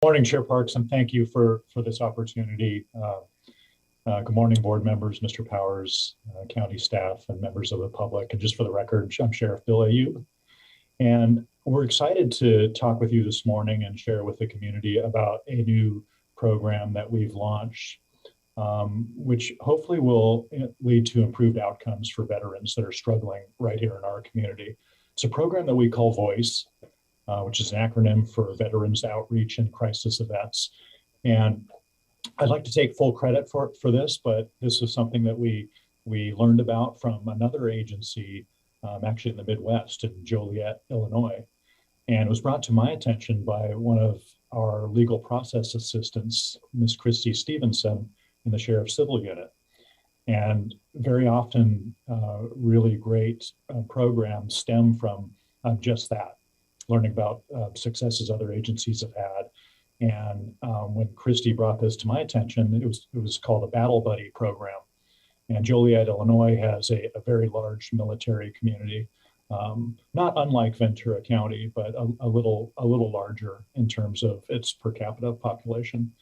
Morning, Chair Parks, and thank you for this opportunity. Good morning, board members, Mr. Powers, county staff, and members of the public. And just for the record, I'm Sheriff Bill Ayub. And we're excited to talk with you this morning and share with the community about a new program that we've launched, which hopefully will lead to improved outcomes for veterans that are struggling right here in our community. It's a program that we call VOICE, which is an acronym for Veterans Outreach and Crisis Events. And I'd like to take full credit for this, but this is something that we learned about from another agency, actually in the Midwest in Joliet, Illinois. And it was brought to my attention by one of our legal process assistants, Ms. Christy Stevenson, in the Sheriff's Civil Unit. And very often, really great programs stem from just that, learning about successes other agencies have had. And when Christy brought this to my attention, it was called a Battle Buddy program. And Joliet, Illinois has a very large military community, not unlike Ventura County, but a little larger in terms of its per capita population.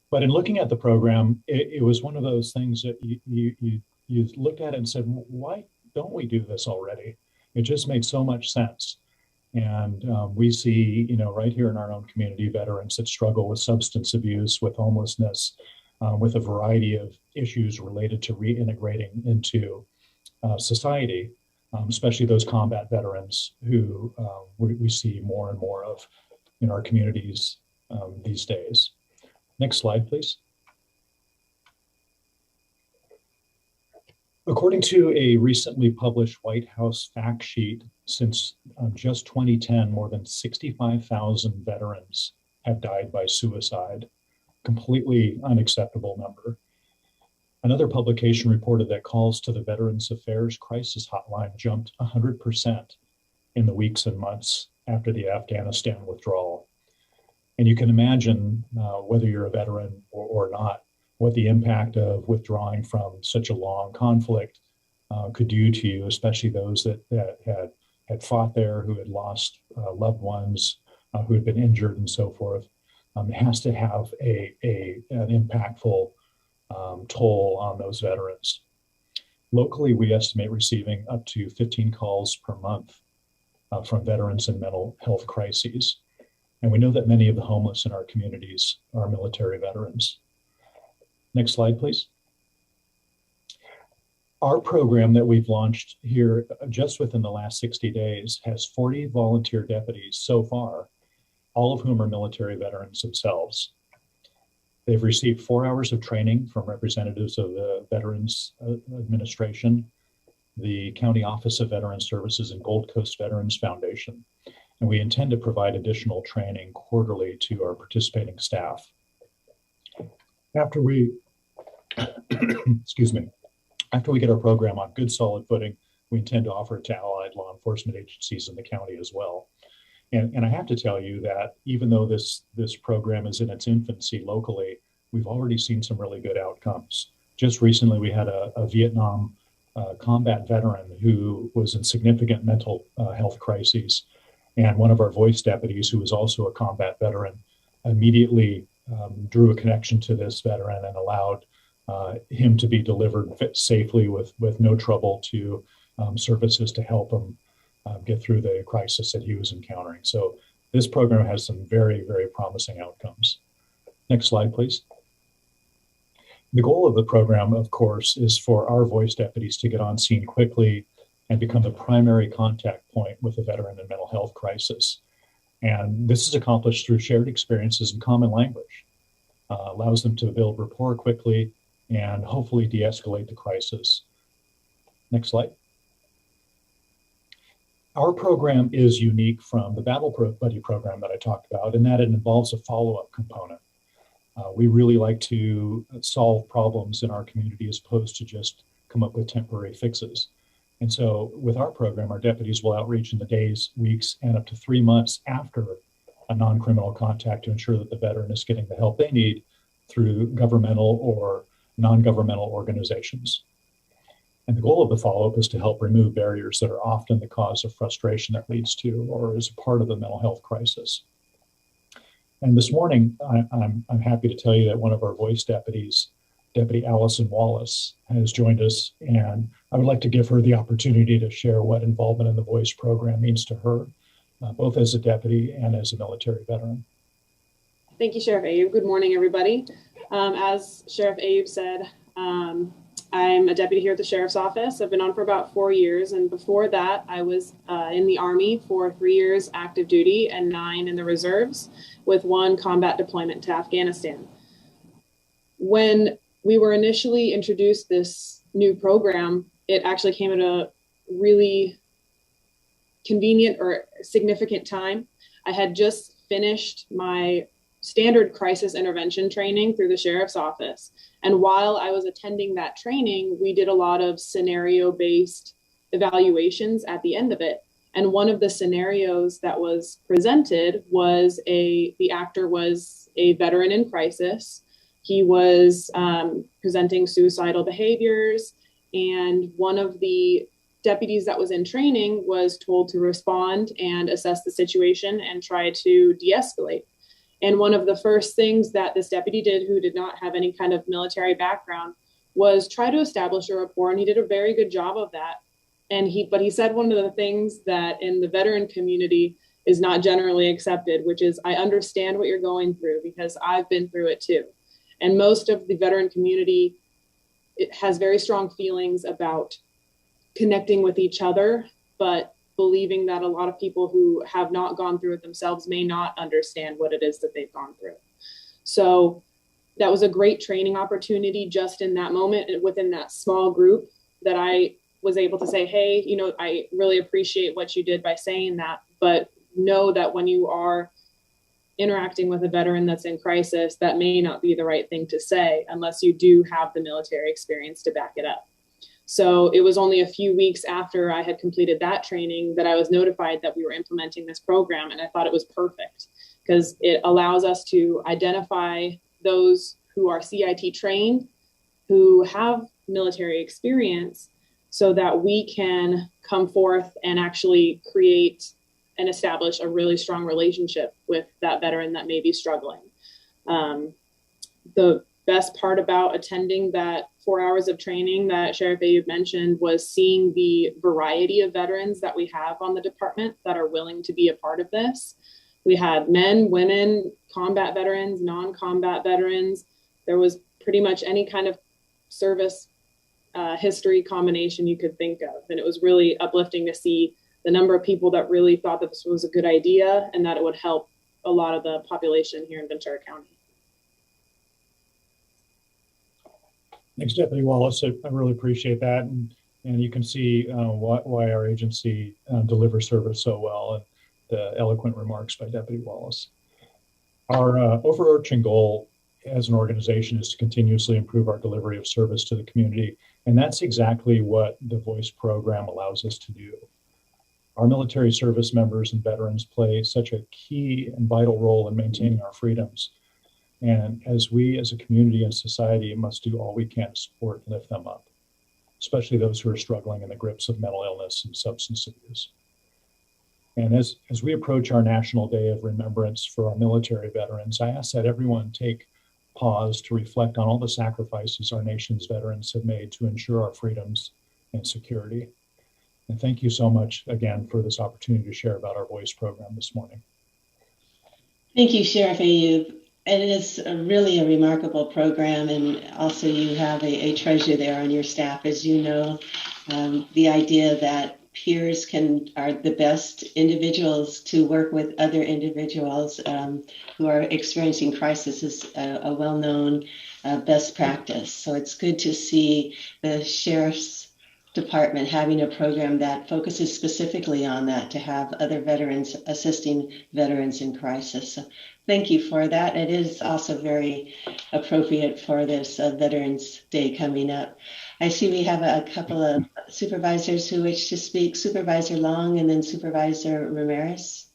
But in looking at the program, it was one of those things that you looked at it and said, why don't we do this already? It just made so much sense. And we see, right here in our own community, veterans that struggle with substance abuse, with homelessness, with a variety of issues related to reintegrating into society, especially those combat veterans who we see more and more of in our communities these days. Next slide, please. According to a recently published White House fact sheet, since just 2010, more than 65,000 veterans have died by suicide. Completely unacceptable number. Another publication reported that calls to the Veterans Affairs Crisis Hotline jumped 100% in the weeks and months after the Afghanistan withdrawal. And you can imagine, whether you're a veteran or not, what the impact of withdrawing from such a long conflict could do to you, especially those that had fought there, who had lost loved ones, who had been injured and so forth. It has to have an impactful toll on those veterans. Locally, we estimate receiving up to 15 calls per month from veterans in mental health crises. And we know that many of the homeless in our communities are military veterans. Next slide, please. Our program that we've launched here just within the last 60 days has 40 volunteer deputies so far, all of whom are military veterans themselves. They've received 4 hours of training from representatives of the Veterans Administration, the County Office of Veteran Services, and Gold Coast Veterans Foundation. And we intend to provide additional training quarterly to our participating staff. After we, after we get our program on good solid footing, we intend to offer it to allied law enforcement agencies in the county as well. And I have to tell you that even though this program is in its infancy locally, we've already seen some really good outcomes. Just recently, we had a Vietnam combat veteran who was in significant mental health crises. And one of our voice deputies, who was also a combat veteran, immediately drew a connection to this veteran and allowed him to be delivered safely with no trouble to services to help him get through the crisis that he was encountering. So this program has some very, very promising outcomes. Next slide, please. The goal of the program, of course, is for our voice deputies to get on scene quickly and become the primary contact point with a veteran in mental health crisis. And this is accomplished through shared experiences and common language, allows them to build rapport quickly and hopefully de-escalate the crisis. Next slide. Our program is unique from the Battle Buddy program that I talked about, in that it involves a follow-up component. We really like to solve problems in our community as opposed to just come up with temporary fixes. And so with our program, our deputies will outreach in the days, weeks, and up to 3 months after a non-criminal contact to ensure that the veteran is getting the help they need through governmental or non-governmental organizations. And the goal of the follow-up is to help remove barriers that are often the cause of frustration that leads to or is a part of the mental health crisis. And this morning, I'm happy to tell you that one of our voice deputies, Deputy Allison Wallace, has joined us, and I would like to give her the opportunity to share what involvement in the voice program means to her, both as a deputy and as a military veteran. Thank you, Sheriff Ayub. Good morning, everybody. As Sheriff Ayub said, I'm a deputy here at the Sheriff's Office. I've been on for about 4 years, and before that, I was in the Army for 3 years active duty and 9 in the reserves, with 1 combat deployment to Afghanistan. When we were initially introduced this new program, it actually came at a really convenient or significant time. I had just finished my standard crisis intervention training through the Sheriff's Office. And while I was attending that training, we did a lot of scenario-based evaluations at the end of it. And one of the scenarios that was presented was the actor was a veteran in crisis. He was presenting suicidal behaviors, and one of the deputies that was in training was told to respond and assess the situation and try to de-escalate. And one of the first things that this deputy did, who did not have any kind of military background, was try to establish a rapport, and he did a very good job of that. But he said one of the things that in the veteran community is not generally accepted, which is, I understand what you're going through because I've been through it too. And most of the veteran community, it has very strong feelings about connecting with each other, but believing that a lot of people who have not gone through it themselves may not understand what it is that they've gone through. So that was a great training opportunity just in that moment within that small group, that I was able to say, hey, I really appreciate what you did by saying that, but know that when you are interacting with a veteran that's in crisis, that may not be the right thing to say unless you do have the military experience to back it up. So it was only a few weeks after I had completed that training that I was notified that we were implementing this program. And I thought it was perfect because it allows us to identify those who are CIT trained, who have military experience, so that we can come forth and actually create and establish a really strong relationship with that veteran that may be struggling. The best part about attending that 4 hours of training that Sheriff Ayub mentioned was seeing the variety of veterans that we have on the department that are willing to be a part of this. We had men, women, combat veterans, non-combat veterans. There was pretty much any kind of service history combination you could think of. And it was really uplifting to see the number of people that really thought that this was a good idea and that it would help a lot of the population here in Ventura County. Thanks, Deputy Wallace. I really appreciate that. And you can see why our agency delivers service so well, and the eloquent remarks by Deputy Wallace. Our overarching goal as an organization is to continuously improve our delivery of service to the community. And that's exactly what the VOICE program allows us to do. Our military service members and veterans play such a key and vital role in maintaining our freedoms. And as we as a community and society must do all we can to support and lift them up, especially those who are struggling in the grips of mental illness and substance abuse. And as we approach our National Day of Remembrance for our military veterans, I ask that everyone take pause to reflect on all the sacrifices our nation's veterans have made to ensure our freedoms and security. And thank you so much again for this opportunity to share about our VOICE program this morning. Thank you, Sheriff Ayub. It is really a remarkable program, and also you have a treasure there on your staff. As you know, the idea that peers are the best individuals to work with other individuals who are experiencing crisis is a well-known best practice. So it's good to see the Sheriff's Department having a program that focuses specifically on that, to have other veterans assisting veterans in crisis. So thank you for that. It is also very appropriate for this Veterans Day coming up. I see we have a couple of supervisors who wish to speak. Supervisor Long and then Supervisor Ramirez.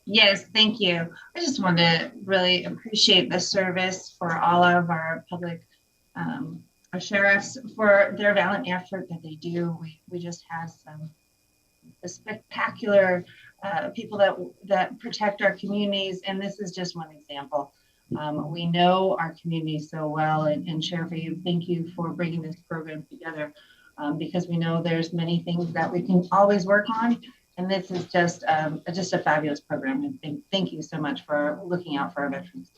Yes, thank you. I just want to really appreciate the service for all of our public our sheriffs for their valiant effort that they do. We just had a spectacular people that protect our communities. And this is just one example. We know our community so well, and Sheriff Ayub, thank you for bringing this program together, because we know there's many things that we can always work on. And this is just a fabulous program. And thank you so much for looking out for our veterans.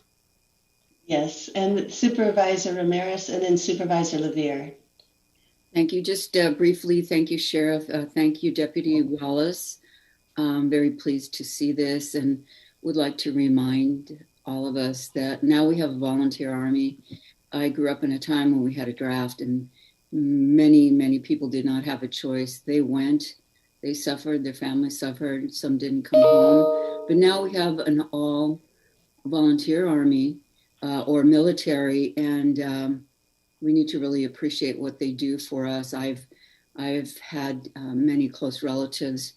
Yes, and Supervisor Ramirez and then Supervisor Levere. Thank you. Just briefly, thank you, Sheriff. Thank you, Deputy Wallace. I'm very pleased to see this and would like to remind all of us that now we have a volunteer army. I grew up in a time when we had a draft and many people did not have a choice. They went, they suffered, their families suffered, some didn't come home. But now we have an all volunteer army or military, and we need to really appreciate what they do for us. I've had many close relatives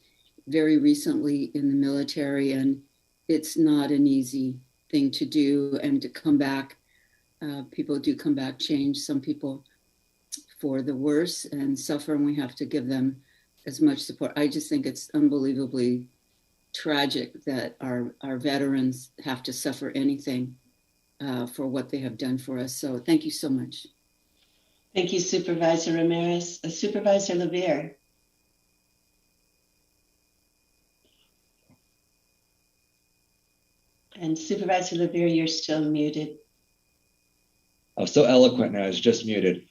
very recently in the military, and it's not an easy thing to do. And to come back, people do come back changed. Some people for the worse and suffer, and we have to give them as much support. I just think it's unbelievably tragic that our veterans have to suffer anything for what they have done for us. So thank you so much. Thank you, Supervisor Ramirez. Supervisor Levere. And Supervisor Levere, you're still muted. I was so eloquent and I was just muted.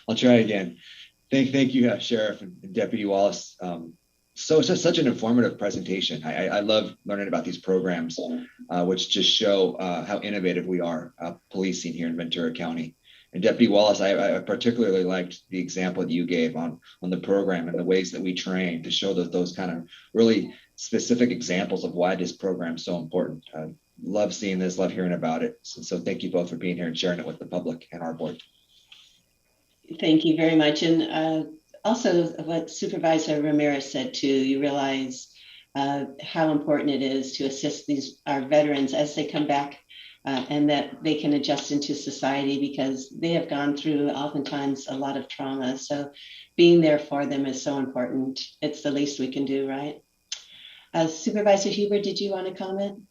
I'll try again. Thank you, Sheriff and Deputy Wallace. So it's just such an informative presentation. I love learning about these programs, which just show how innovative we are policing here in Ventura County. And Deputy Wallace, I particularly liked the example that you gave on the program and the ways that we train to show those kind of really specific examples of why this program is so important. Love seeing this, love hearing about it. So thank you both for being here and sharing it with the public and our board. Thank you very much. And also what Supervisor Ramirez said too, you realize how important it is to assist our veterans as they come back and that they can adjust into society because they have gone through oftentimes a lot of trauma. So being there for them is so important. It's the least we can do, right? Supervisor Huber, did you want to comment?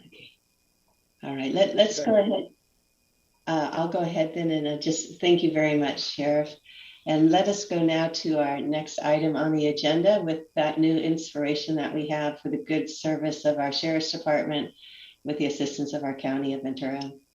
Okay. All right, let's go ahead. I'll go ahead then and just thank you very much, Sheriff. And let us go now to our next item on the agenda with that new inspiration that we have for the good service of our Sheriff's Department with the assistance of our County of Ventura.